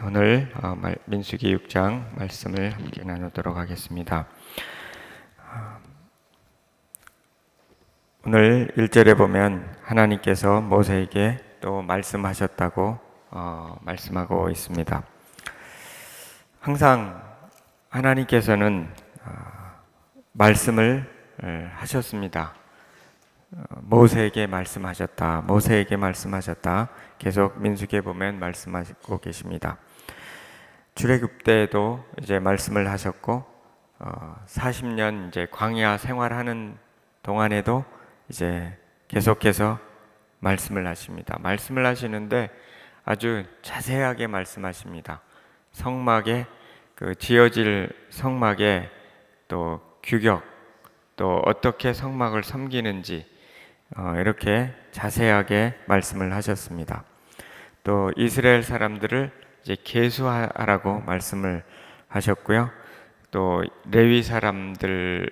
오늘 민수기 6장 말씀을 함께 나누도록 하겠습니다. 오늘 1절에 보면 하나님께서 모세에게 또 말씀하셨다고 말씀하고 있습니다. 항상 하나님께서는 말씀을 하셨습니다. 모세에게 말씀하셨다. 모세에게 말씀하셨다. 계속 민수기에 보면 말씀하고 계십니다. 출애굽 때에도 이제 말씀을 하셨고 40년 이제 광야 생활하는 동안에도 이제 계속해서 말씀을 하십니다. 말씀을 하시는데 아주 자세하게 말씀하십니다. 성막에 지어질 성막에 또 규격 또 어떻게 성막을 섬기는지 이렇게 자세하게 말씀을 하셨습니다. 또 이스라엘 사람들을 이제 계수하라고 말씀을 하셨고요. 또 레위 사람들도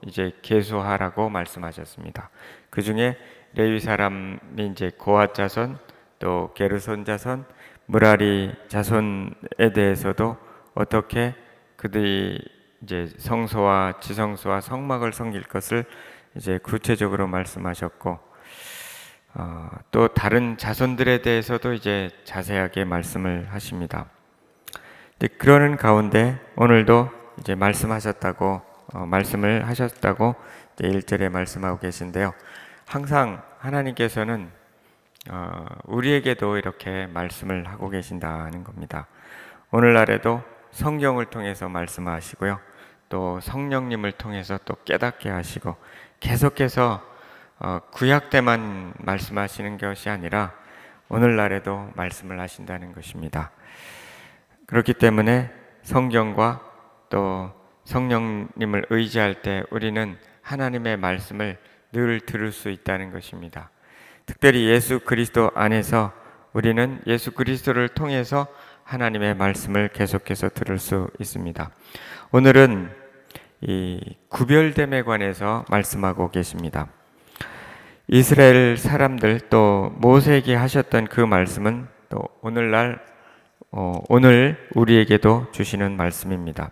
이제 계수하라고 말씀하셨습니다. 그 중에 레위 사람이 이제 고핫 자손, 또 게르손 자손, 므라리 자손에 대해서도 어떻게 그들이 이제 성소와 지성소와 성막을 섬길 것을 이제 구체적으로 말씀하셨고 또 다른 자손들에 대해서도 이제 자세하게 말씀을 하십니다. 그러는 가운데 오늘도 이제 말씀을 하셨다고 이제 1절에 말씀하고 계신데요. 항상 하나님께서는 우리에게도 이렇게 말씀을 하고 계신다는 겁니다. 오늘날에도 성경을 통해서 말씀하시고요. 또 성령님을 통해서 또 깨닫게 하시고 계속해서 구약 때만 말씀하시는 것이 아니라 오늘날에도 말씀을 하신다는 것입니다. 그렇기 때문에 성경과 또 성령님을 의지할 때 우리는 하나님의 말씀을 늘 들을 수 있다는 것입니다. 특별히 예수 그리스도 안에서 우리는 예수 그리스도를 통해서 하나님의 말씀을 계속해서 들을 수 있습니다. 오늘은 이 구별됨에 관해서 말씀하고 계십니다. 이스라엘 사람들 또 모세에게 하셨던 그 말씀은 또 오늘 우리에게도 주시는 말씀입니다.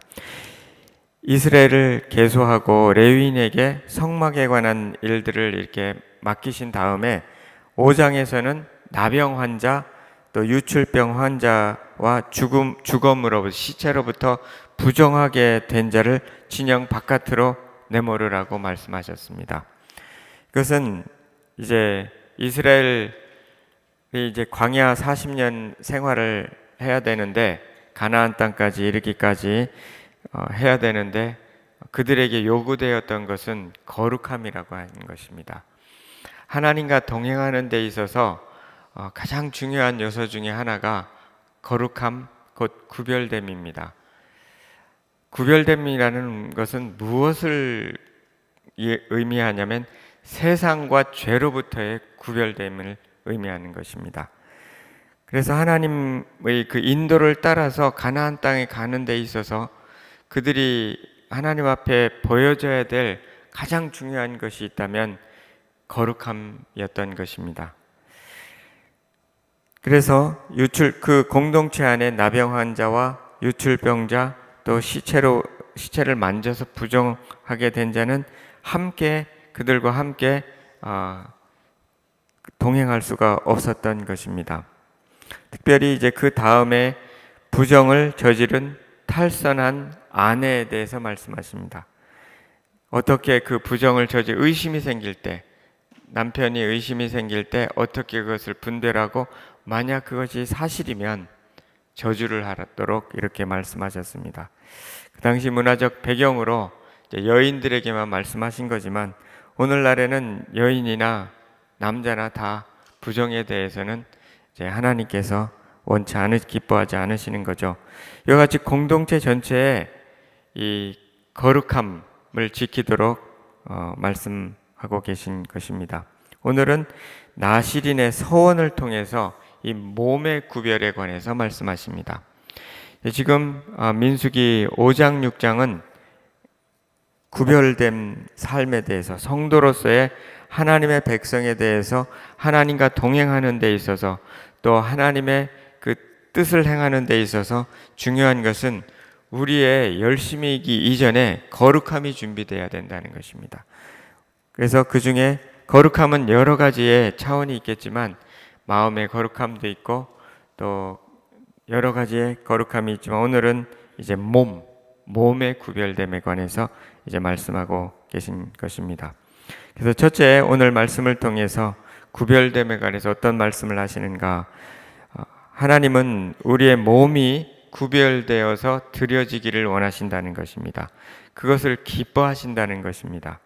이스라엘을 계수하고 레위인에게 성막에 관한 일들을 이렇게 맡기신 다음에 5장에서는 나병 환자 또 유출병 환자와 죽음으로부터 시체로부터 부정하게 된 자를 진영 바깥으로 내모르라고 말씀하셨습니다. 그것은 이제 이스라엘이 이제 광야 40년 생활을 해야 되는데 가나안 땅까지 이르기까지 해야 되는데 그들에게 요구되었던 것은 거룩함이라고 하는 것입니다. 하나님과 동행하는 데 있어서 가장 중요한 요소 중에 하나가 거룩함, 곧 구별됨입니다. 구별됨이라는 것은 무엇을 의미하냐면 세상과 죄로부터의 구별됨을 의미하는 것입니다. 그래서 하나님의 그 인도를 따라서 가나안 땅에 가는 데 있어서 그들이 하나님 앞에 보여줘야 될 가장 중요한 것이 있다면 거룩함이었던 것입니다. 그래서 그 공동체 안에 나병 환자와 유출병자 또 시체를 만져서 부정하게 된 자는 그들과 함께 동행할 수가 없었던 것입니다. 특별히 이제 그 다음에 부정을 저지른 탈선한 아내에 대해서 말씀하십니다. 어떻게 그 부정을 의심이 생길 때, 남편이 의심이 생길 때 어떻게 그것을 분별하고 만약 그것이 사실이면 저주를 하도록 이렇게 말씀하셨습니다. 그 당시 문화적 배경으로 여인들에게만 말씀하신 거지만 오늘날에는 여인이나 남자나 다 부정에 대해서는 이제 하나님께서 기뻐하지 않으시는 거죠. 이와 같이 공동체 전체에 이 거룩함을 지키도록 말씀하고 계신 것입니다. 오늘은 나실인의 서원을 통해서 이 몸의 구별에 관해서 말씀하십니다. 지금 민수기 5장 6장은 구별된 삶에 대해서 성도로서의 하나님의 백성에 대해서 하나님과 동행하는 데 있어서 또 하나님의 뜻을 행하는 데 있어서 중요한 것은 우리의 열심이기 이전에 거룩함이 준비되어야 된다는 것입니다. 그래서 그 중에 거룩함은 여러 가지의 차원이 있겠지만 마음의 거룩함도 있고 또 여러 가지의 거룩함이 있지만 오늘은 이제 몸의 구별됨에 관해서 이제 말씀하고 계신 것입니다. 그래서 첫째, 오늘 말씀을 통해서 구별됨에 관해서 어떤 말씀을 하시는가? 하나님은 우리의 몸이 구별되어서 드려지기를 원하신다는 것입니다. 그것을 기뻐하신다는 것입니다.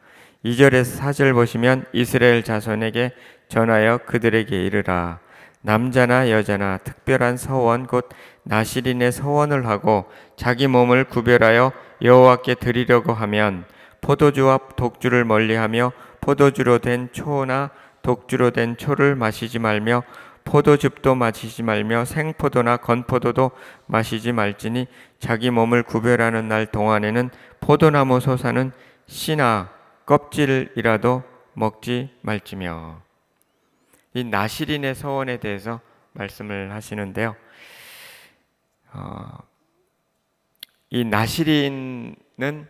2절에서 4절 보시면 이스라엘 자손에게 전하여 그들에게 이르라. 남자나 여자나 특별한 서원 곧 나실인의 서원을 하고 자기 몸을 구별하여 여호와께 드리려고 하면 포도주와 독주를 멀리하며 포도주로 된 초나 독주로 된 초를 마시지 말며 포도즙도 마시지 말며 생포도나 건포도도 마시지 말지니 자기 몸을 구별하는 날 동안에는 포도나무 솟아는 씨나 껍질이라도 먹지 말지며. 이 나실인의 서원에 대해서 말씀을 하시는데요. 이 나실인은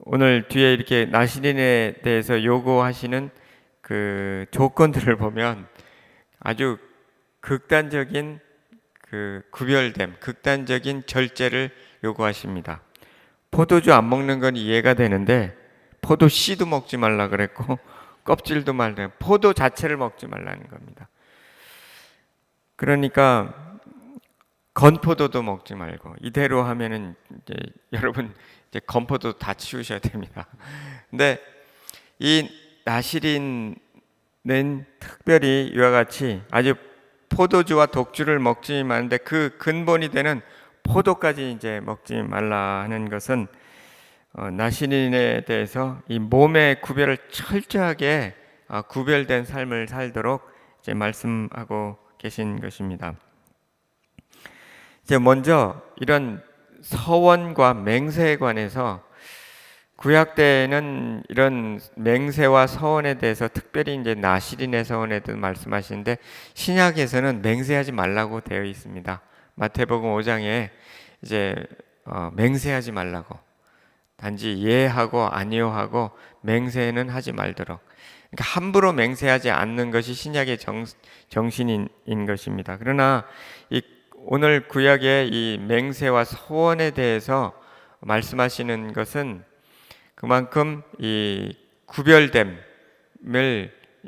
오늘 뒤에 이렇게 나실인에 대해서 요구하시는 그 조건들을 보면 아주 극단적인 그 구별됨, 극단적인 절제를 요구하십니다. 포도주 안 먹는 건 이해가 되는데 포도 씨도 먹지 말라 그랬고 껍질도 말라, 포도 자체를 먹지 말라는 겁니다. 그러니까 건포도도 먹지 말고 이대로 하면은 이제 여러분 이제 건포도 다 치우셔야 됩니다. 근데 이 나실인은 특별히 이와 같이 아주 포도주와 독주를 먹지 마는데 그 근본이 되는 포도까지 이제 먹지 말라 하는 것은 나실인에 대해서 이 몸의 구별을 철저하게 구별된 삶을 살도록 이제 말씀하고 계신 것입니다. 이제 먼저 이런 서원과 맹세에 관해서 구약 때에는 이런 맹세와 서원에 대해서 특별히 이제 나실인의 서원에 대해서 말씀하시는데 신약에서는 맹세하지 말라고 되어 있습니다. 마태복음 5장에 이제 맹세하지 말라고, 단지 예하고 아니요하고 맹세는 하지 말도록. 그러니까 함부로 맹세하지 않는 것이 신약의 정신인 것입니다. 그러나 오늘 구약의 이 맹세와 소원에 대해서 말씀하시는 것은 그만큼 이 구별됨을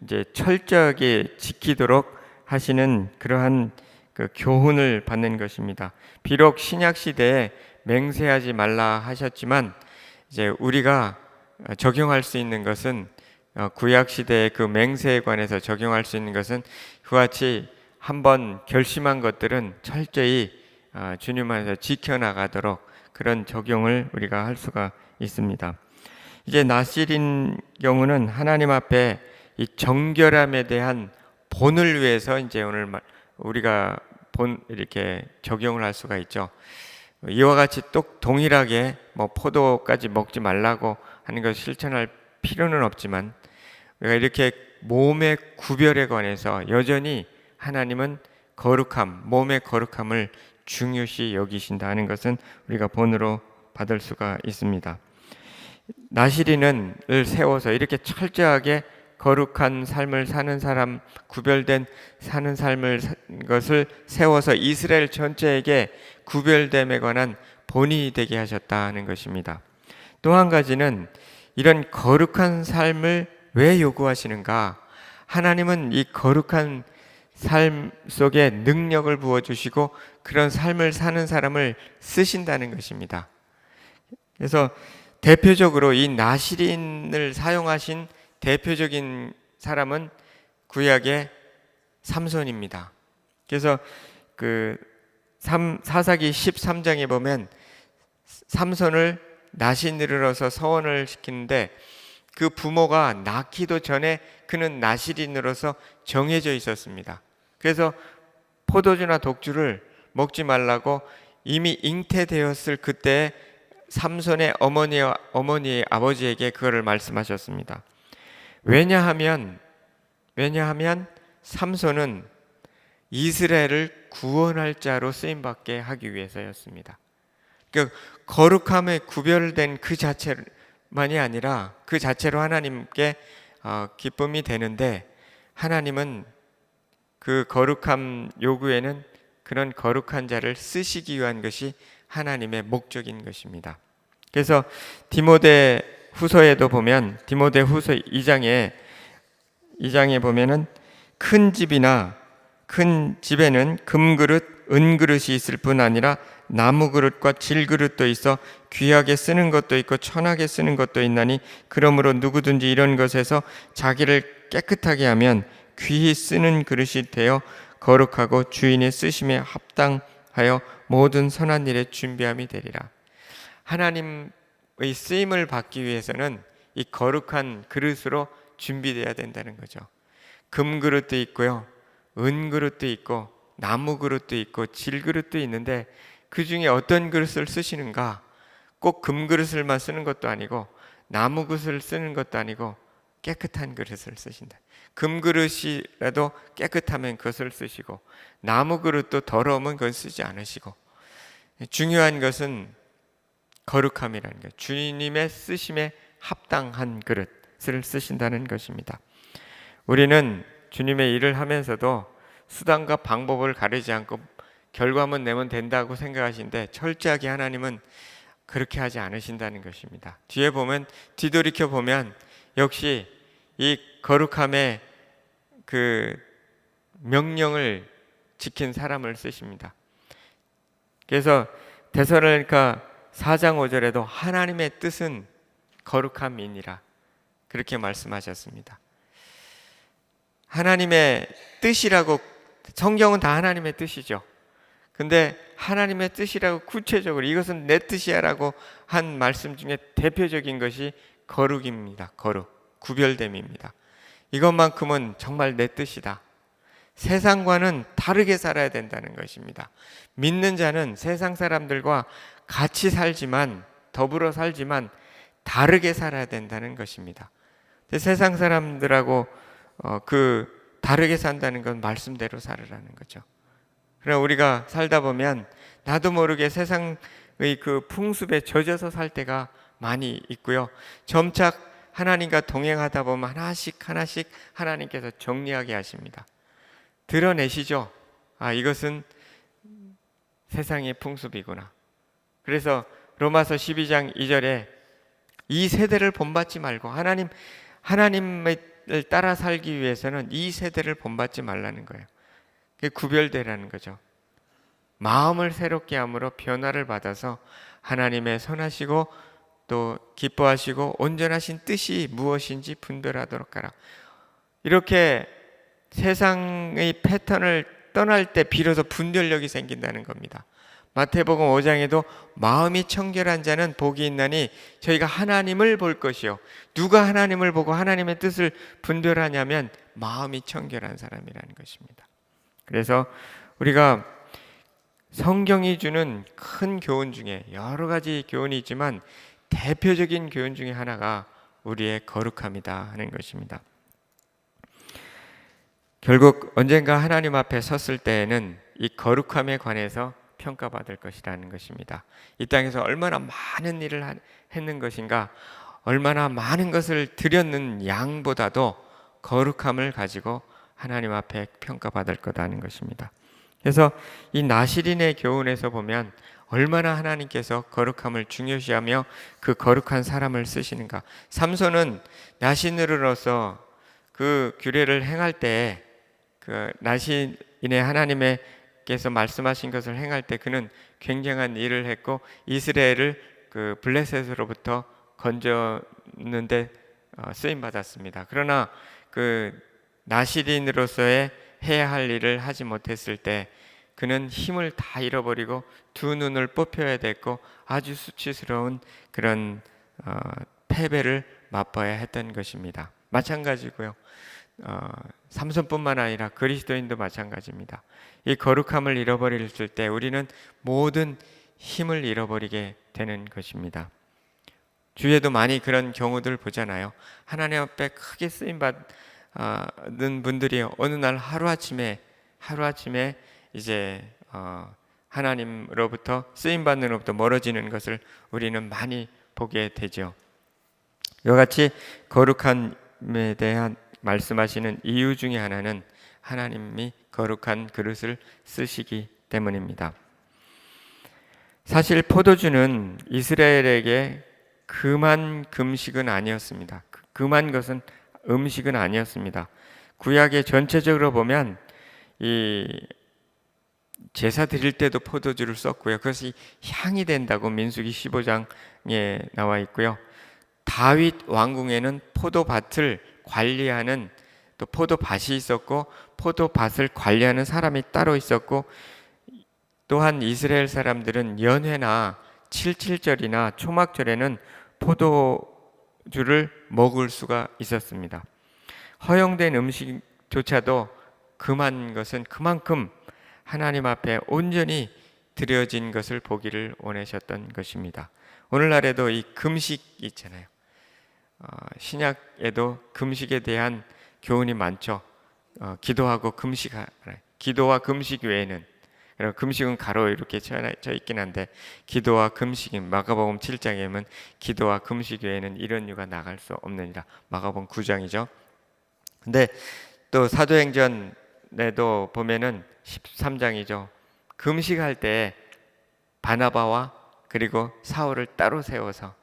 이제 철저하게 지키도록 하시는 그러한 그 교훈을 받는 것입니다. 비록 신약 시대에 맹세하지 말라 하셨지만 이제 우리가 적용할 수 있는 것은 구약 시대의 그 맹세에 관해서 적용할 수 있는 것은 그와 같이 한번 결심한 것들은 철저히 주님 안에서 지켜나가도록 그런 적용을 우리가 할 수가 있습니다. 이제 나실인 경우는 하나님 앞에 이 정결함에 대한 본을 위해서 이제 오늘 우리가 이렇게 적용을 할 수가 있죠. 이와 같이 또 동일하게 포도까지 먹지 말라고 하는 것을 실천할 필요는 없지만 우리가 이렇게 몸의 구별에 관해서 여전히 하나님은 거룩함, 몸의 거룩함을 중요시 여기신다는 것은 우리가 본으로 받을 수가 있습니다. 나실인을 세워서 이렇게 철저하게 거룩한 삶을 사는 사람, 구별된 사는 삶을 것을 세워서 이스라엘 전체에게 구별됨에 관한 본이 되게 하셨다는 것입니다. 또 한 가지는 이런 거룩한 삶을 왜 요구하시는가? 하나님은 이 거룩한 삶 속에 능력을 부어주시고 그런 삶을 사는 사람을 쓰신다는 것입니다. 그래서 대표적으로 이 나실인을 사용하신 대표적인 사람은 구약의 삼손입니다. 그래서 사사기 13장에 보면 삼손을 나신으로서 서원을 시키는데 그 부모가 낳기도 전에 그는 나실인으로서 정해져 있었습니다. 그래서 포도주나 독주를 먹지 말라고 이미 잉태되었을 그때 삼손의 어머니의 아버지에게 그거를 말씀하셨습니다. 왜냐하면 삼손은 이스라엘을 구원할 자로 쓰임받게 하기 위해서였습니다. 그러니까 거룩함에 구별된 그 자체만이 아니라 그 자체로 하나님께 기쁨이 되는데, 하나님은 그 거룩함 요구에는 그런 거룩한 자를 쓰시기 위한 것이 하나님의 목적인 것입니다. 그래서 디모데 후서에도 보면, 디모데 후서 2장에 보면은 큰 집에는 금그릇, 은그릇이 있을 뿐 아니라 나무 그릇과 질그릇도 있어 귀하게 쓰는 것도 있고 천하게 쓰는 것도 있나니, 그러므로 누구든지 이런 것에서 자기를 깨끗하게 하면 귀히 쓰는 그릇이 되어 거룩하고 주인의 쓰심에 합당하여 모든 선한 일에 준비함이 되리라. 하나님의 쓰임을 받기 위해서는 이 거룩한 그릇으로 준비되어야 된다는 거죠. 금그릇도 있고요, 은그릇도 있고 나무 그릇도 있고 질그릇도 있는데, 그 중에 어떤 그릇을 쓰시는가? 꼭 금그릇을만 쓰는 것도 아니고 나무 그릇을 쓰는 것도 아니고 깨끗한 그릇을 쓰신다. 금그릇이라도 깨끗하면 그것을 쓰시고, 나무 그릇도 더러우면 그걸 쓰지 않으시고, 중요한 것은 거룩함이라는 것, 주님의 쓰심에 합당한 그릇을 쓰신다는 것입니다. 우리는 주님의 일을 하면서도 수단과 방법을 가리지 않고 결과만 내면 된다고 생각하시는데, 철저하게 하나님은 그렇게 하지 않으신다는 것입니다. 뒤돌이켜 보면 역시 이 거룩함의 그 명령을 지킨 사람을 쓰십니다. 그래서 데살로니가 4장 5절에도 하나님의 뜻은 거룩함이니라, 그렇게 말씀하셨습니다. 하나님의 뜻이라고, 성경은 다 하나님의 뜻이죠. 근데 하나님의 뜻이라고 구체적으로 이것은 내 뜻이야 라고 한 말씀 중에 대표적인 것이 거룩입니다. 거룩, 구별됨입니다. 이것만큼은 정말 내 뜻이다. 세상과는 다르게 살아야 된다는 것입니다. 믿는 자는 세상 사람들과 같이 살지만, 더불어 살지만 다르게 살아야 된다는 것입니다. 세상 사람들하고 다르게 산다는 건 말씀대로 살으라는 거죠. 그러나 우리가 살다 보면 나도 모르게 세상의 그 풍습에 젖어서 살 때가 많이 있고요. 점차 하나님과 동행하다 보면 하나씩 하나님께서 정리하게 하십니다. 드러내시죠. 이것은 세상의 풍습이구나. 그래서 로마서 12장 2절에 이 세대를 본받지 말고, 하나님을 따라 살기 위해서는 이 세대를 본받지 말라는 거예요. 그게 구별되라는 거죠. 마음을 새롭게 함으로 변화를 받아서 하나님의 선하시고 또 기뻐하시고 온전하신 뜻이 무엇인지 분별하도록 하라. 이렇게 세상의 패턴을 떠날 때 비로소 분별력이 생긴다는 겁니다. 마태복음 5장에도 마음이 청결한 자는 복이 있나니 저희가 하나님을 볼 것이요. 누가 하나님을 보고 하나님의 뜻을 분별하냐면 마음이 청결한 사람이라는 것입니다. 그래서 우리가 성경이 주는 큰 교훈 중에 여러 가지 교훈이 있지만 대표적인 교훈 중에 하나가 우리의 거룩함이다 하는 것입니다. 결국 언젠가 하나님 앞에 섰을 때에는 이 거룩함에 관해서 평가받을 것이라는 것입니다. 이 땅에서 얼마나 많은 일을 했는 것인가, 얼마나 많은 것을 드렸는 양보다도 거룩함을 가지고 하나님 앞에 평가받을 거라는 것입니다. 그래서 이 나시린의 교훈에서 보면 얼마나 하나님께서 거룩함을 중요시하며 그 거룩한 사람을 쓰시는가. 삼손은 나시린으로서 그 규례를 행할 때, 그 나시린의 하나님께서 말씀하신 것을 행할 때 그는 굉장한 일을 했고 이스라엘을 그 블레셋으로부터 건졌는데 쓰임 받았습니다. 그러나 그 나시린으로서의 해야 할 일을 하지 못했을 때 그는 힘을 다 잃어버리고 두 눈을 뽑혀야 됐고 아주 수치스러운 그런 패배를 맛봐야 했던 것입니다. 마찬가지고요. 삼손뿐만 아니라 그리스도인도 마찬가지입니다. 이 거룩함을 잃어버릴 때 우리는 모든 힘을 잃어버리게 되는 것입니다. 주위에도 많이 그런 경우들 보잖아요. 하나님 앞에 크게 쓰임 받는 분들이 어느 날 하루아침에 하루아침에 이제 하나님으로부터 쓰임받는 것부터 멀어지는 것을 우리는 많이 보게 되죠. 이와 같이 거룩함에 대한 말씀하시는 이유 중에 하나는 하나님이 거룩한 그릇을 쓰시기 때문입니다. 사실 포도주는 이스라엘에게 금한 금식은 아니었습니다. 금한 것은 음식은 아니었습니다. 구약에 전체적으로 보면 이 제사 드릴 때도 포도주를 썼고요. 그것이 향이 된다고 민수기 15장에 나와 있고요. 다윗 왕궁에는 포도밭을 관리하는 또 포도밭이 있었고 포도밭을 관리하는 사람이 따로 있었고, 또한 이스라엘 사람들은 연회나 칠칠절이나 초막절에는 포도주를 먹을 수가 있었습니다. 허용된 음식조차도 금한 것은 그만큼 하나님 앞에 온전히 드려진 것을 보기를 원하셨던 것입니다. 오늘날에도 이 금식 있잖아요. 신약에도 금식에 대한 교훈이 많죠. 기도하고 금식하라. 기도와 금식 외에는, 금식은 가로 이렇게 쳐 있긴 한데 기도와 금식인 마가복음 7장에 보면 기도와 금식 외에는 이런 유가 나갈 수 없느니라. 마가복음 9장이죠. 근데 또 사도행전에도 보면은 13장이죠. 금식할 때 바나바와 그리고 사울을 따로 세워서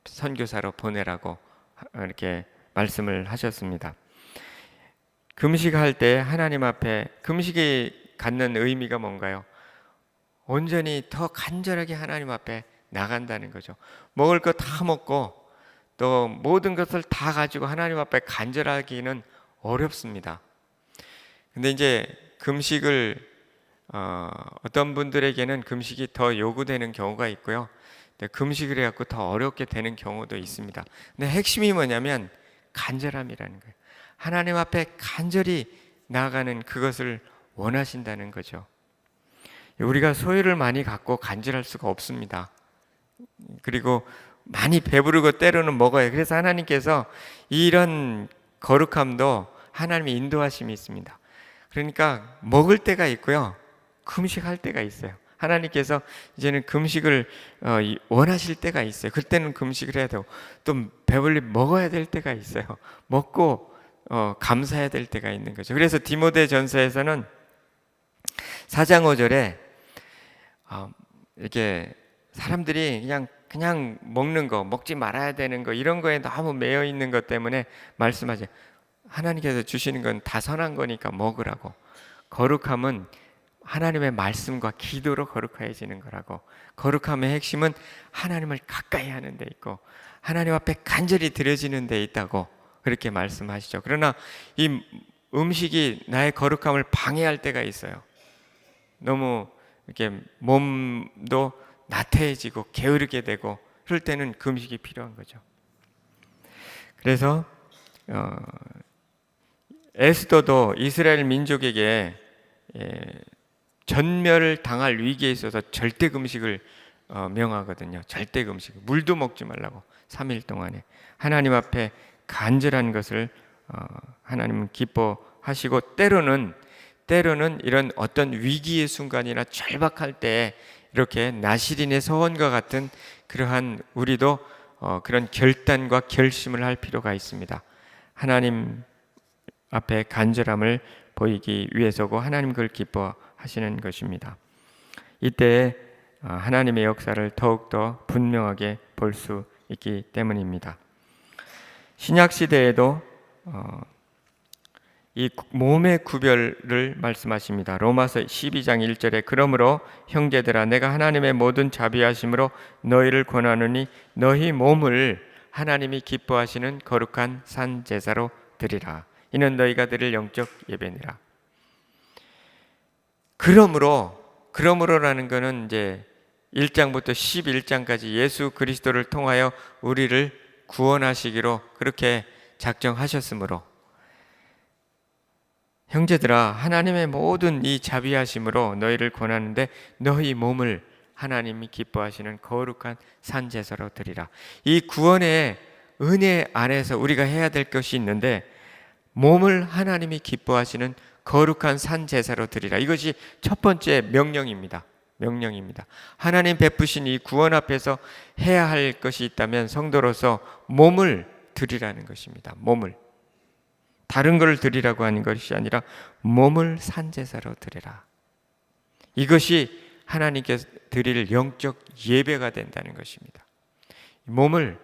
선교사로 보내라고 이렇게 말씀을 하셨습니다. 금식할 때 하나님 앞에, 금식이 갖는 의미가 뭔가요? 온전히 더 간절하게 하나님 앞에 나간다는 거죠. 먹을 거 다 먹고 또 모든 것을 다 가지고 하나님 앞에 간절하기는 어렵습니다. 근데 이제 금식을 어떤 분들에게는 금식이 더 요구되는 경우가 있고요. 금식을 해갖고 더 어렵게 되는 경우도 있습니다. 근데 핵심이 뭐냐면 간절함이라는 거예요. 하나님 앞에 간절히 나아가는 그것을 원하신다는 거죠. 우리가 소유를 많이 갖고 간절할 수가 없습니다. 그리고 많이 배부르고 때로는 먹어요. 그래서 하나님께서 이런 거룩함도 하나님의 인도하심이 있습니다. 그러니까 먹을 때가 있고요, 금식할 때가 있어요. 하나님께서 이제는 금식을 원하실 때가 있어요. 그때는 금식을 해야 되고, 또 배불리 먹어야 될 때가 있어요. 먹고 감사해야 될 때가 있는 거죠. 그래서 디모데전서에서는 4장 5절에 이렇게 사람들이 그냥 먹는 거, 먹지 말아야 되는 거, 이런 거에 너무 매여 있는 것 때문에 말씀하죠. 하나님께서 주시는 건 다 선한 거니까 먹으라고. 거룩함은 하나님의 말씀과 기도로 거룩해지는 거라고. 거룩함의 핵심은 하나님을 가까이 하는 데 있고 하나님 앞에 간절히 드려지는 데 있다고 그렇게 말씀하시죠. 그러나 이 음식이 나의 거룩함을 방해할 때가 있어요. 너무 이렇게 몸도 나태해지고 게으르게 되고 그럴 때는 금식이 필요한 거죠. 그래서 에스더도 이스라엘 민족에게 전멸을 당할 위기에 있어서 절대 금식을 명하거든요. 절대 금식. 물도 먹지 말라고 3일 동안에. 하나님 앞에 간절한 것을 하나님은 기뻐하시고, 때로는 이런 어떤 위기의 순간이나 절박할 때 이렇게 나시린의 서원과 같은 그러한 우리도 그런 결단과 결심을 할 필요가 있습니다. 하나님 앞에 간절함을 보이기 위해서고 하나님 그걸 기뻐하시는 것입니다. 이때 하나님의 역사를 더욱더 분명하게 볼 수 있기 때문입니다. 신약 시대에도 이 몸의 구별을 말씀하십니다. 로마서 12장 1절에 그러므로 형제들아 내가 하나님의 모든 자비하심으로 너희를 권하노니 너희 몸을 하나님이 기뻐하시는 거룩한 산 제사로 드리라. 이는 너희가 드릴 영적 예배니라. 그러므로라는 것은 이제 1장부터 11장까지 예수 그리스도를 통하여 우리를 구원하시기로 그렇게 작정하셨으므로, 형제들아 하나님의 모든 이 자비하심으로 너희를 권하는데 너희 몸을 하나님이 기뻐하시는 거룩한 산 제사로 드리라. 이 구원의 은혜 안에서 우리가 해야 될 것이 있는데, 몸을 하나님이 기뻐하시는 거룩한 산 제사로 드리라. 이것이 첫 번째 명령입니다. 명령입니다. 하나님 베푸신 이 구원 앞에서 해야 할 것이 있다면 성도로서 몸을 드리라는 것입니다. 몸을. 다른 걸 드리라고 하는 것이 아니라 몸을 산 제사로 드리라. 이것이 하나님께 드릴 영적 예배가 된다는 것입니다. 몸을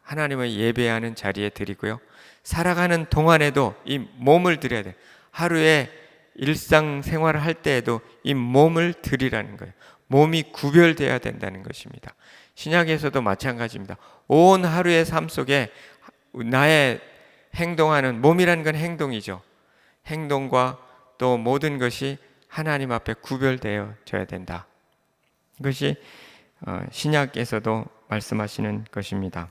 하나님을 예배하는 자리에 드리고요. 살아가는 동안에도 이 몸을 드려야 돼요. 하루에 일상생활을 할 때에도 이 몸을 드리라는 거예요. 몸이 구별되어야 된다는 것입니다. 신약에서도 마찬가지입니다. 온 하루의 삶 속에 나의 행동하는, 몸이라는 건 행동이죠. 행동과 또 모든 것이 하나님 앞에 구별되어져야 된다. 이것이 신약에서도 말씀하시는 것입니다.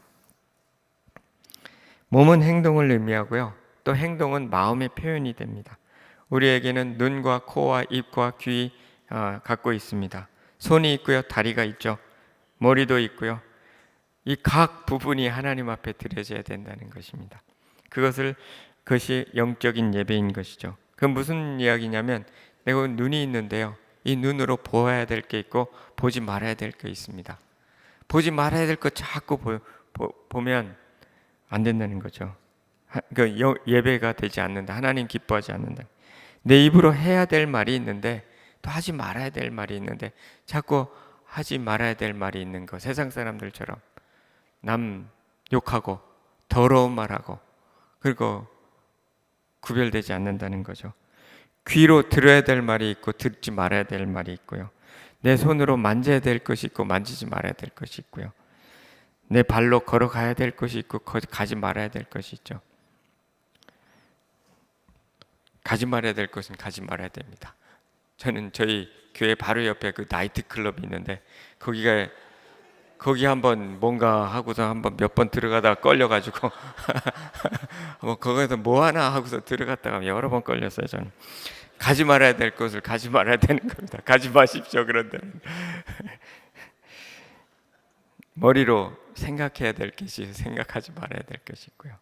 몸은 행동을 의미하고요. 또 행동은 마음의 표현이 됩니다. 우리에게는 눈과 코와 입과 귀 갖고 있습니다. 손이 있고요. 다리가 있죠. 머리도 있고요. 이 각 부분이 하나님 앞에 드려져야 된다는 것입니다. 그것이 영적인 예배인 것이죠. 그 무슨 이야기냐면 내가 눈이 있는데요. 이 눈으로 보아야 될 게 있고 보지 말아야 될 게 있습니다. 보지 말아야 될 거 자꾸 보면 안 된다는 거죠. 예배가 되지 않는다. 하나님 기뻐하지 않는다. 내 입으로 해야 될 말이 있는데 또 하지 말아야 될 말이 있는데 자꾸 하지 말아야 될 말이 있는 거. 세상 사람들처럼 남 욕하고 더러운 말하고 그리고 구별되지 않는다는 거죠. 귀로 들어야 될 말이 있고 듣지 말아야 될 말이 있고요. 내 손으로 만져야 될 것이 있고 만지지 말아야 될 것이 있고요. 내 발로 걸어가야 될 것이 있고 가지 말아야 될 것이 있죠. 가지 말아야 될 것은 가지 말아야 됩니다. 저는 저희 교회 바로 옆에 그 나이트 클럽이 있는데 거기 한번 뭔가 하고서 한번 몇 번 들어가다가 걸려가지고 뭐 거기서 뭐 하나 하고서 들어갔다가 여러 번 걸렸어요. 저는 가지 말아야 될 것을 가지 말아야 되는 겁니다. 가지 마십시오. 그런 데는 머리로 생각해야 될 것이 생각하지 말아야 될 것이 있고요.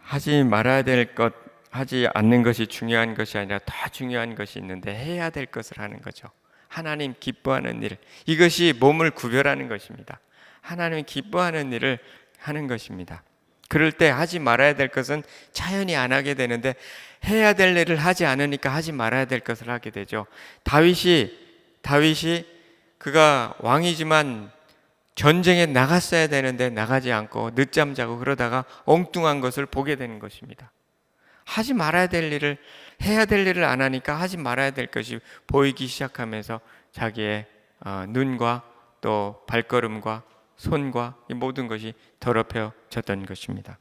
하지 말아야 될 것, 하지 않는 것이 중요한 것이 아니라 더 중요한 것이 있는데 해야 될 것을 하는 거죠. 하나님 기뻐하는 일, 이것이 몸을 구별하는 것입니다. 하나님 기뻐하는 일을 하는 것입니다. 그럴 때 하지 말아야 될 것은 자연히 안 하게 되는데 해야 될 일을 하지 않으니까 하지 말아야 될 것을 하게 되죠. 다윗이 그가 왕이지만 전쟁에 나갔어야 되는데 나가지 않고 늦잠 자고 그러다가 엉뚱한 것을 보게 되는 것입니다. 하지 말아야 될 일을 해야 될 일을 안 하니까 하지 말아야 될 것이 보이기 시작하면서 자기의 눈과 또 발걸음과 손과 이 모든 것이 더럽혀졌던 것입니다.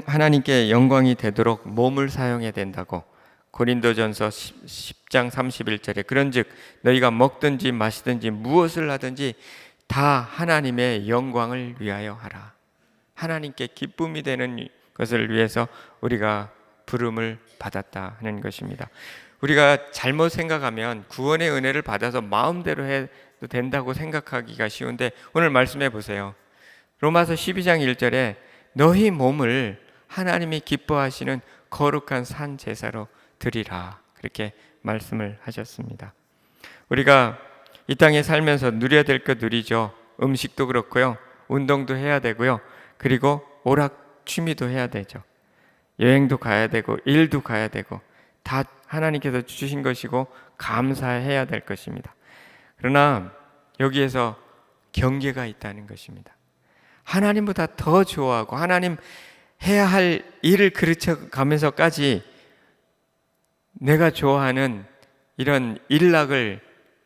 하나님께 영광이 되도록 몸을 사용해야 된다고 고린도전서 10장 31절에 그런즉 너희가 먹든지 마시든지 무엇을 하든지 다 하나님의 영광을 위하여 하라. 하나님께 기쁨이 되는 것을 위해서 우리가 부름을 받았다 하는 것입니다. 우리가 잘못 생각하면 구원의 은혜를 받아서 마음대로 해도 된다고 생각하기가 쉬운데 오늘 말씀해 보세요. 로마서 12장 1절에 너희 몸을 하나님이 기뻐하시는 거룩한 산 제사로 드리라 그렇게 말씀을 하셨습니다. 우리가 이 땅에 살면서 누려야 될 것 누리죠. 음식도 그렇고요. 운동도 해야 되고요. 그리고 오락 취미도 해야 되죠. 여행도 가야 되고 일도 가야 되고 다 하나님께서 주신 것이고 감사해야 될 것입니다. 그러나 여기에서 경계가 있다는 것입니다. 하나님보다 더 좋아하고 하나님 해야 할 일을 가르쳐 가면서까지 내가 좋아하는 이런 일락을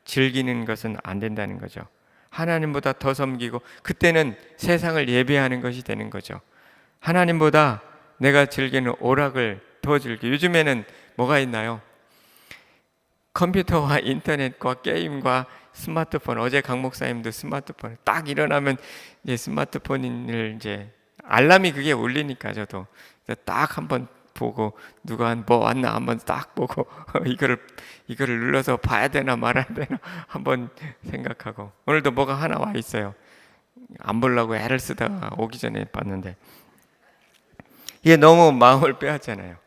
즐기는 것은 안 된다는 거죠. 하나님보다 더 섬기고 그때는 세상을 예배하는 것이 되는 거죠. 하나님보다 내가 즐기는 오락을 더 즐기고 요즘에는 뭐가 있나요? 컴퓨터와 인터넷과 게임과 스마트폰. 어제 강 목사님도 스마트폰 딱 일어나면 이제 스마트폰을 이제 알람이 그게 울리니까 저도 딱 한번 보고 누가 뭐 왔나 한번 딱 보고 이거를 눌러서 봐야 되나 말아야 되나 한번 생각하고 오늘도 뭐가 하나 와 있어요. 안 보려고 애를 쓰다가 오기 전에 봤는데 이게 너무 마음을 빼앗잖아요.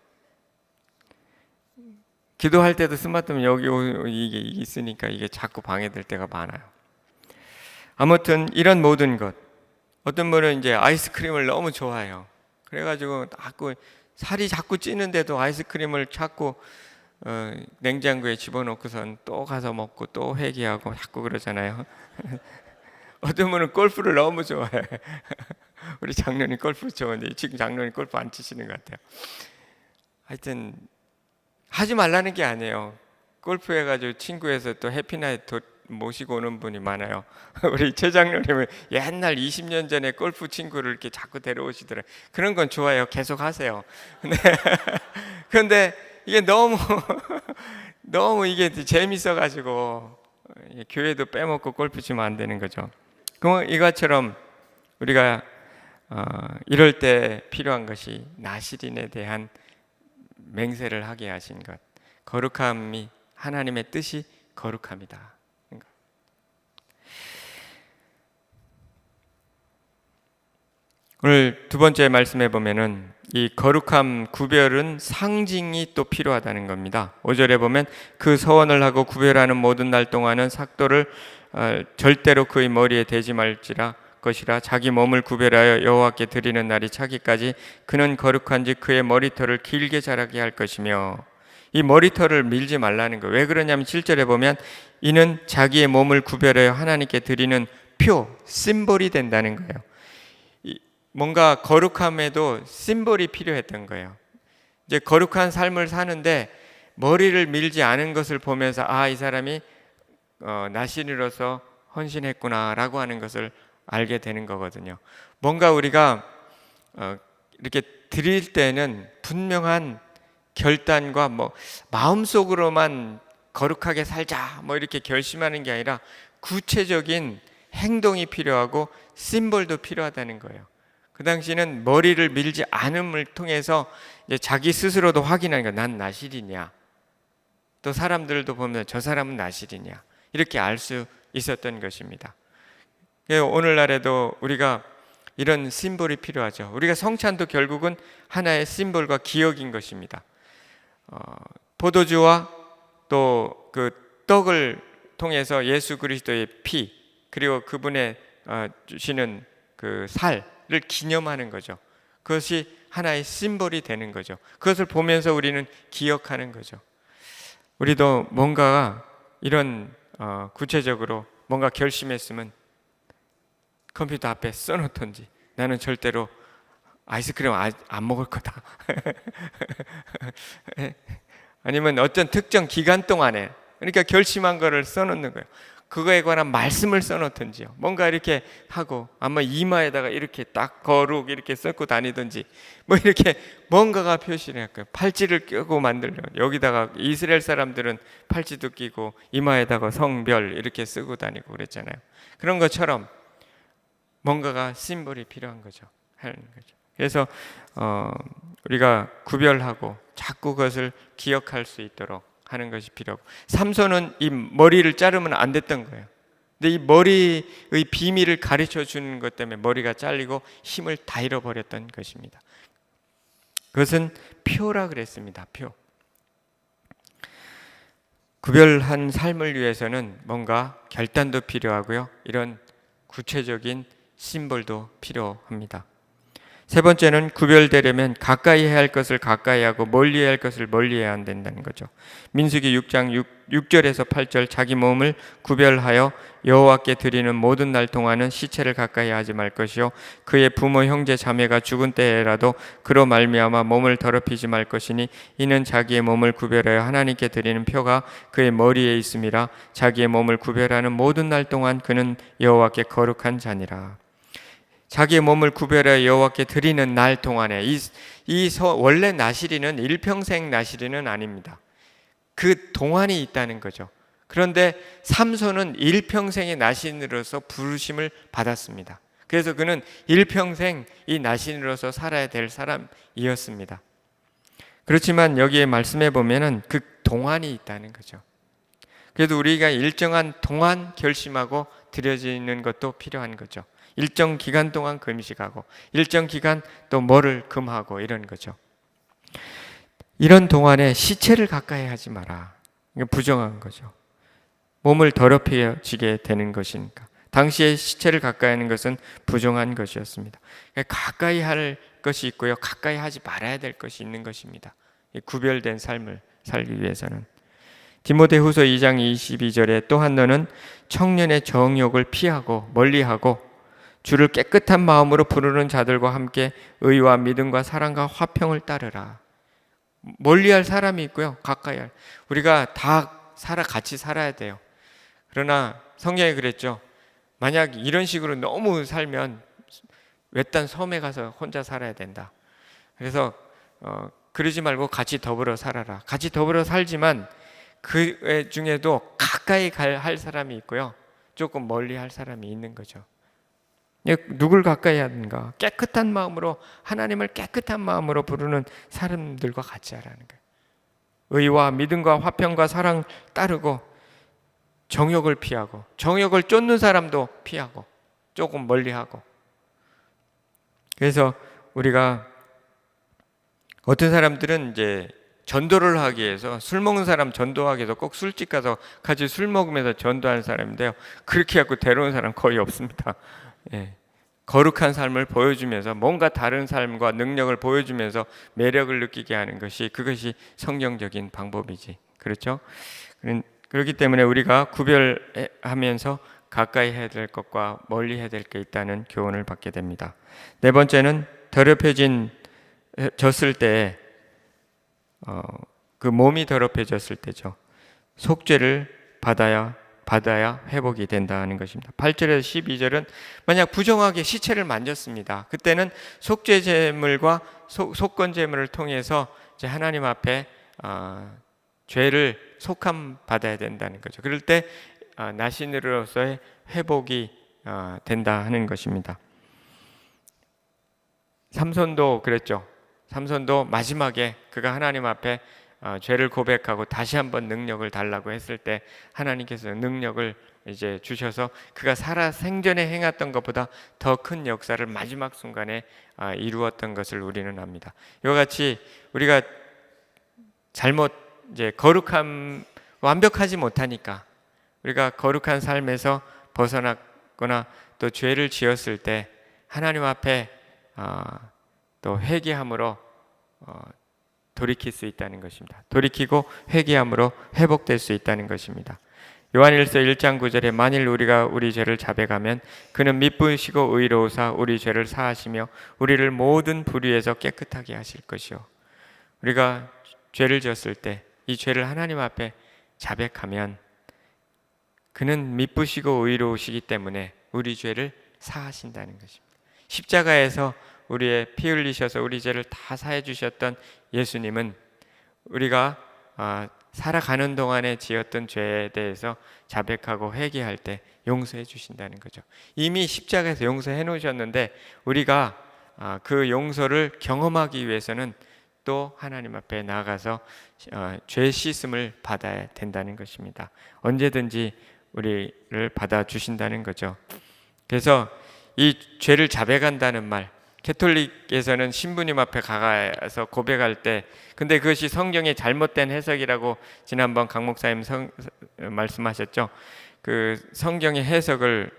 기도할 때도 스마트폰 여기 이게 있으니까 이게 자꾸 방해될 때가 많아요. 아무튼 이런 모든 것, 어떤 분은 이제 아이스크림을 너무 좋아해요. 그래가지고 자꾸 살이 자꾸 찌는데도 아이스크림을 자꾸 냉장고에 집어넣고선 또 가서 먹고 또 회개하고 자꾸 그러잖아요. 어떤 분은 골프를 너무 좋아해. 우리 장로님 골프 좋아하는데 지금 장로님 골프 안 치시는 것 같아요. 하여튼 하지 말라는 게 아니에요. 골프 해가지고 친구에서 또 해피나잇 모시고 오는 분이 많아요. 우리 최 장로님은 옛날 20년 전에 골프 친구를 이렇게 자꾸 데려오시더라고요. 그런 건 좋아요. 계속 하세요. 그런데 이게 너무 이게 재밌어가지고 교회도 빼먹고 골프 치면 안 되는 거죠. 그럼 이것처럼 우리가 이럴 때 필요한 것이 나실인에 대한 맹세를 하게 하신 것, 거룩함이 하나님의 뜻이 거룩함이다. 오늘 두 번째 말씀해 보면은 이 거룩함 구별은 상징이 또 필요하다는 겁니다. 5절에 보면 그 서원을 하고 구별하는 모든 날 동안은 삭도를 절대로 그의 머리에 대지 말지라 것이라 자기 몸을 구별하여 여호와께 드리는 날이 차기까지 그는 거룩한지 그의 머리털을 길게 자라게 할 것이며, 이 머리털을 밀지 말라는 거예요. 왜 그러냐면 7절에 보면 이는 자기의 몸을 구별하여 하나님께 드리는 표, 심볼이 된다는 거예요. 뭔가 거룩함에도 심볼이 필요했던 거예요. 이제 거룩한 삶을 사는데 머리를 밀지 않은 것을 보면서 이 사람이 나신으로서 헌신했구나라고 하는 것을 알게 되는 거거든요. 뭔가 우리가 이렇게 드릴 때는 분명한 결단과 마음속으로만 거룩하게 살자 이렇게 결심하는 게 아니라 구체적인 행동이 필요하고 심볼도 필요하다는 거예요. 그 당시는 머리를 밀지 않음을 통해서 이제 자기 스스로도 확인하는 거야. 난 나실이냐? 또 사람들도 보면 저 사람은 나실이냐? 이렇게 알 수 있었던 것입니다. 오늘날에도 우리가 이런 심볼이 필요하죠. 우리가 성찬도 결국은 하나의 심볼과 기억인 것입니다. 포도주와 또 그 떡을 통해서 예수 그리스도의 피, 그리고 그분의 주시는 그 살을 기념하는 거죠. 그것이 하나의 심볼이 되는 거죠. 그것을 보면서 우리는 기억하는 거죠. 우리도 뭔가 이런 구체적으로 뭔가 결심했으면 컴퓨터 앞에 써놓던지, 나는 절대로 아이스크림 안 먹을 거다. 아니면 어떤 특정 기간 동안에, 그러니까 결심한 거를 써놓는 거예요. 그거에 관한 말씀을 써놓든지요. 뭔가 이렇게 하고 아마 이마에다가 이렇게 딱 거룩 이렇게 써고 다니든지 이렇게 뭔가가 표시를 할까요? 팔찌를 끼고 만들려. 여기다가 이스라엘 사람들은 팔찌도 끼고 이마에다가 성별 이렇게 쓰고 다니고 그랬잖아요. 그런 것처럼 뭔가가 심볼이 필요한 거죠. 하는 거죠. 그래서 우리가 구별하고 자꾸 그것을 기억할 수 있도록 하는 것이 필요하고, 삼손은 이 머리를 자르면 안 됐던 거예요. 근데 이 머리의 비밀을 가르쳐 주는 것 때문에 머리가 잘리고 힘을 다 잃어버렸던 것입니다. 그것은 표라 그랬습니다. 표. 구별한 삶을 위해서는 뭔가 결단도 필요하고요. 이런 구체적인 심볼도 필요합니다. 세 번째는 구별되려면 가까이 해야 할 것을 가까이 하고 멀리 해야 할 것을 멀리 해야 한다는 거죠. 민수기 6장 6절에서 8절 자기 몸을 구별하여 여호와께 드리는 모든 날 동안은 시체를 가까이 하지 말 것이요 그의 부모 형제 자매가 죽은 때에라도 그로 말미암아 몸을 더럽히지 말 것이니 이는 자기의 몸을 구별하여 하나님께 드리는 표가 그의 머리에 있음이라. 자기의 몸을 구별하는 모든 날 동안 그는 여호와께 거룩한 자니라. 자기의 몸을 구별하여 여호와께 드리는 날 동안에 원래 나실이는 일평생 나실이는 아닙니다. 그 동안이 있다는 거죠. 그런데 삼손은 일평생의 나신으로서 부르심을 받았습니다. 그래서 그는 일평생 이 나신으로서 살아야 될 사람이었습니다. 그렇지만 여기에 말씀해 보면은 그 동안이 있다는 거죠. 그래도 우리가 일정한 동안 결심하고 드려지는 것도 필요한 거죠. 일정 기간 동안 금식하고 일정 기간 또 뭐를 금하고 이런 거죠. 이런 동안에 시체를 가까이 하지 마라. 이거 부정한 거죠. 몸을 더럽혀지게 되는 것이니까. 당시에 시체를 가까이 하는 것은 부정한 것이었습니다. 가까이 할 것이 있고요, 가까이 하지 말아야 될 것이 있는 것입니다. 구별된 삶을 살기 위해서는. 디모데후서 2장 22절에 또한 너는 청년의 정욕을 피하고 멀리하고 주를 깨끗한 마음으로 부르는 자들과 함께 의와 믿음과 사랑과 화평을 따르라. 멀리할 사람이 있고요, 가까이 할. 우리가 다 같이 살아야 돼요. 그러나 성경에 그랬죠. 만약 이런 식으로 너무 살면 외딴 섬에 가서 혼자 살아야 된다. 그래서 그러지 말고 같이 더불어 살아라. 같이 더불어 살지만 그 중에도 가까이 할 사람이 있고요, 조금 멀리 할 사람이 있는 거죠. 누굴 가까이 하는가? 깨끗한 마음으로, 하나님을 깨끗한 마음으로 부르는 사람들과 같이 하라는 거예요. 의와 믿음과 화평과 사랑 따르고 정욕을 피하고, 정욕을 쫓는 사람도 피하고 조금 멀리하고. 그래서 우리가 어떤 사람들은 이제 전도를 하기 위해서, 술 먹는 사람 전도하기 위해서 꼭 술집 가서 같이 술 먹으면서 전도하는 사람인데요, 그렇게 갖고 데려온 사람 거의 없습니다. 거룩한 삶을 보여주면서 뭔가 다른 삶과 능력을 보여주면서 매력을 느끼게 하는 것이, 그것이 성경적인 방법이지. 그렇죠? 그렇기 때문에 우리가 구별하면서 가까이 해야 될 것과 멀리 해야 될 게 있다는 교훈을 받게 됩니다. 네 번째는 졌을 때, 그 몸이 더럽혀졌을 때죠. 속죄를 받아야 회복이 된다는 것입니다. 8절에서 12절은 만약 부정하게 시체를 만졌습니다. 그때는 속죄 제물과 속건 제물을 통해서 이제 하나님 앞에 죄를 속함 받아야 된다는 거죠. 그럴 때 나신으로서의 회복이 된다 하는 것입니다. 삼손도 그랬죠. 삼손도 마지막에 그가 하나님 앞에 죄를 고백하고 다시 한번 능력을 달라고 했을 때 하나님께서 능력을 이제 주셔서 그가 살아 생전에 행했던 것보다 더 큰 역사를 마지막 순간에 이루었던 것을 우리는 압니다. 이와 같이 우리가 이제 완벽하지 못하니까, 우리가 거룩한 삶에서 벗어났거나 또 죄를 지었을 때 하나님 앞에 또 회개함으로 돌이킬 수 있다는 것입니다. 돌이키고 회개함으로 회복될 수 있다는 것입니다. 요한일서 1장 9절에 만일 우리가 우리 죄를 자백하면 그는 미쁘시고 의로우사 우리 죄를 사하시며 우리를 모든 불의에서 깨끗하게 하실 것이요. 우리가 죄를 지었을 때 이 죄를 하나님 앞에 자백하면 그는 미쁘시고 의로우시기 때문에 우리 죄를 사하신다는 것입니다. 십자가에서 우리의 피 흘리셔서 우리 죄를 다 사해 주셨던 예수님은 우리가 살아가는 동안에 지었던 죄에 대해서 자백하고 회개할 때 용서해 주신다는 거죠. 이미 십자가에서 용서해 놓으셨는데 우리가 그 용서를 경험하기 위해서는 또 하나님 앞에 나아가서 죄 씻음을 받아야 된다는 것입니다. 언제든지 우리를 받아주신다는 거죠. 그래서 이 죄를 자백한다는 말, 캐톨릭에서는 신부님 앞에 가서 고백할 때, 근데 그것이 성경의 잘못된 해석이라고 지난번 강 목사님 말씀하셨죠. 그 성경의 해석을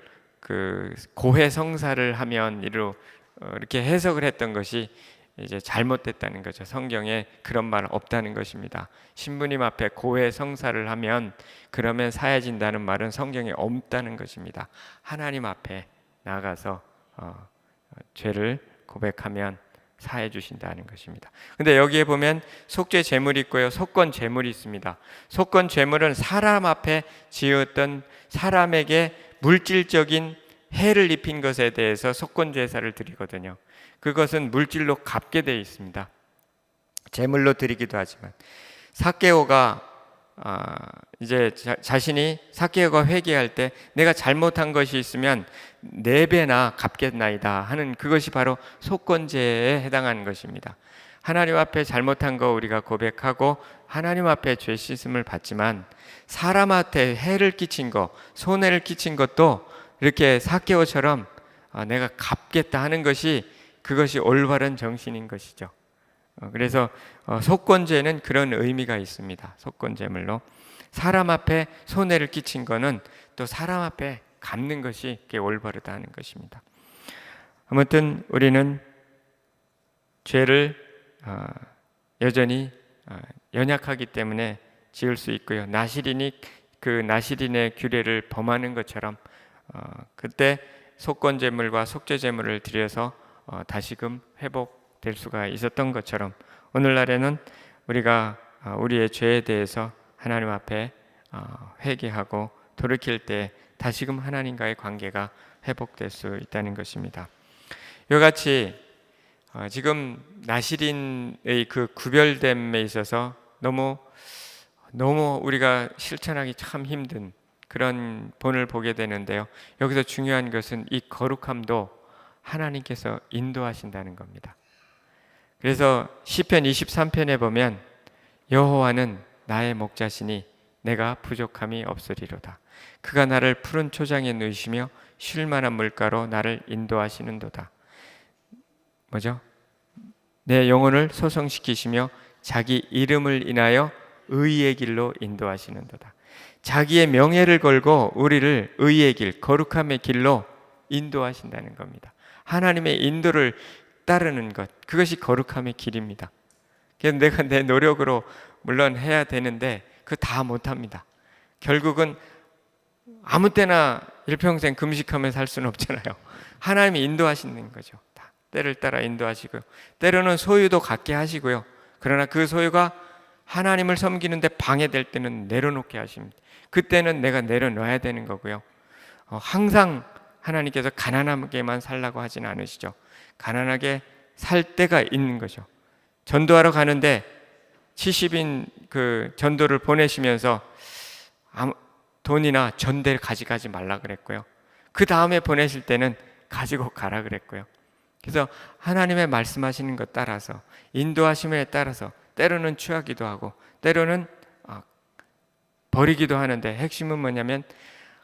고해성사를 하면 이렇게 해석을 했던 것이 이제 잘못됐다는 거죠. 성경에 그런 말 없다는 것입니다. 신부님 앞에 고해성사를 하면 그러면 사해진다는 말은 성경에 없다는 것입니다. 하나님 앞에 나가서 죄를 고백하면 사해 주신다는 것입니다. 근데 여기에 보면 속죄 제물이 있고요, 속건 제물이 있습니다. 속건 제물은 사람 앞에 지었던 사람에게 물질적인 해를 입힌 것에 대해서 속건 제사를 드리거든요. 그것은 물질로 갚게 되어 있습니다. 제물로 드리기도 하지만 삭개오가 이제 자신이 삭개오가 회개할 때 내가 잘못한 것이 있으면 4배나 갚겠나이다 하는 그것이 바로 속건제에 해당하는 것입니다. 하나님 앞에 잘못한 거 우리가 고백하고 하나님 앞에 죄 씻음을 받지만 사람한테 해를 끼친 거, 손해를 끼친 것도 이렇게 삭개오처럼 내가 갚겠다 하는 것이 그것이 올바른 정신인 것이죠. 그래서 속건제는 그런 의미가 있습니다. 속건제물로 사람 앞에 손해를 끼친 거는 또 사람 앞에 갚는 것이 그게 올바르다 하는 것입니다. 아무튼 우리는 죄를 여전히 연약하기 때문에 지을 수 있고요. 나실인이 그 나실인의 규례를 범하는 것처럼 그때 속건제물과 속죄제물을 드려서 다시금 회복될 수가 있었던 것처럼 오늘날에는 우리가 우리의 죄에 대해서 하나님 앞에 회개하고 돌이킬 때 다시금 하나님과의 관계가 회복될 수 있다는 것입니다. 이와 같이 지금 나실인의 그 구별됨에 있어서 너무 우리가 실천하기 참 힘든 그런 본을 보게 되는데요. 여기서 중요한 것은 이 거룩함도 하나님께서 인도하신다는 겁니다. 그래서 시편 23편에 보면 여호와는 나의 목자시니 내가 부족함이 없으리로다. 그가 나를 푸른 초장에 누이시며 쉴 만한 물가로 나를 인도하시는도다. 뭐죠? 내 영혼을 소성시키시며 자기 이름을 인하여 의의 길로 인도하시는도다. 자기의 명예를 걸고 우리를 의의 길, 거룩함의 길로 인도하신다는 겁니다. 하나님의 인도를 따르는 것, 그것이 거룩함의 길입니다. 그래서 내가 내 노력으로 물론 해야 되는데 그거 다 못합니다. 결국은 아무 때나 일평생 금식하며 살 수는 없잖아요. 하나님이 인도하시는 거죠. 다 때를 따라 인도하시고요. 때로는 소유도 갖게 하시고요. 그러나 그 소유가 하나님을 섬기는데 방해될 때는 내려놓게 하십니다. 그때는 내가 내려놔야 되는 거고요. 항상 하나님께서 가난하게만 살라고 하진 않으시죠. 가난하게 살 때가 있는 거죠. 전도하러 가는데 70인 그 전도를 보내시면서 돈이나 전대를 가져가지 말라 그랬고요. 그 다음에 보내실 때는 가지고 가라 그랬고요. 그래서 하나님의 말씀하시는 것 따라서 인도하심에 따라서 때로는 취하기도 하고 때로는 버리기도 하는데 핵심은 뭐냐면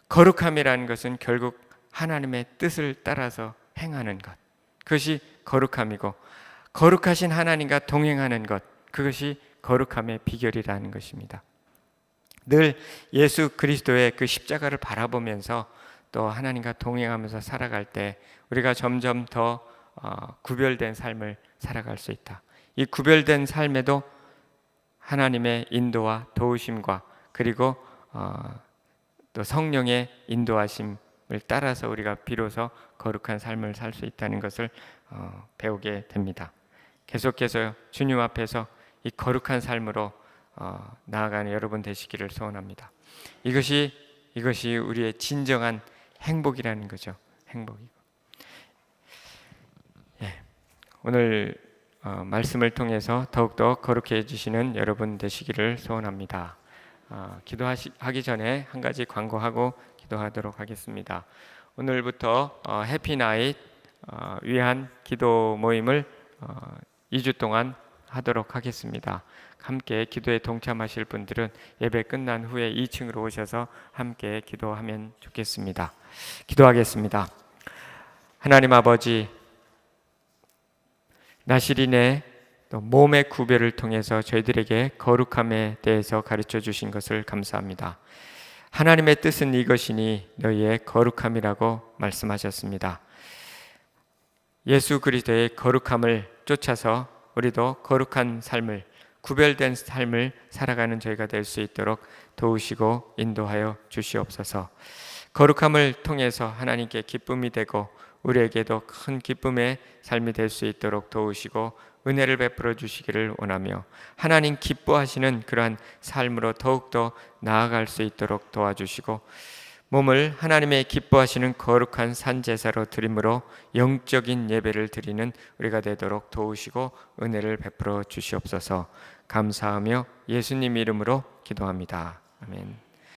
거룩함이라는 것은 결국 하나님의 뜻을 따라서 행하는 것, 그것이 거룩함이고 거룩하신 하나님과 동행하는 것, 그것이 거룩함의 비결이라는 것입니다. 늘 예수 그리스도의 그 십자가를 바라보면서 또 하나님과 동행하면서 살아갈 때 우리가 점점 더 구별된 삶을 살아갈 수 있다. 이 구별된 삶에도 하나님의 인도와 도우심과 그리고 또 성령의 인도하심을 따라서 우리가 비로소 거룩한 삶을 살 수 있다는 것을 배우게 됩니다. 계속해서 주님 앞에서 이 거룩한 삶으로 나아가는 여러분 되시기를 소원합니다. 이것이 우리의 진정한 행복이라는 거죠. 행복이고. 오늘 말씀을 통해서 더욱더 거룩해 해주시는 여러분 되시기를 소원합니다. 기도하기 전에 한 가지 광고하고 기도하도록 하겠습니다. 오늘부터 해피나잇 위한 기도 모임을 2주 동안 하도록 하겠습니다. 함께 기도에 동참하실 분들은 예배 끝난 후에 2층으로 오셔서 함께 기도하면 좋겠습니다. 기도하겠습니다. 하나님 아버지, 나실인의 몸의 구별을 통해서 저희들에게 거룩함에 대해서 가르쳐 주신 것을 감사합니다. 하나님의 뜻은 이것이니 너희의 거룩함이라고 말씀하셨습니다. 예수 그리스도의 거룩함을 쫓아서 우리도 거룩한 삶을, 구별된 삶을 살아가는 저희가 될 수 있도록 도우시고 인도하여 주시옵소서. 거룩함을 통해서 하나님께 기쁨이 되고 우리에게도 큰 기쁨의 삶이 될 수 있도록 도우시고 은혜를 베풀어 주시기를 원하며 하나님 기뻐하시는 그러한 삶으로 더욱더 나아갈 수 있도록 도와주시고 몸을 하나님의 기뻐하시는 거룩한 산제사로 드림으로 영적인 예배를 드리는 우리가 되도록 도우시고 은혜를 베풀어 주시옵소서. 감사하며 예수님 이름으로 기도합니다. 아멘.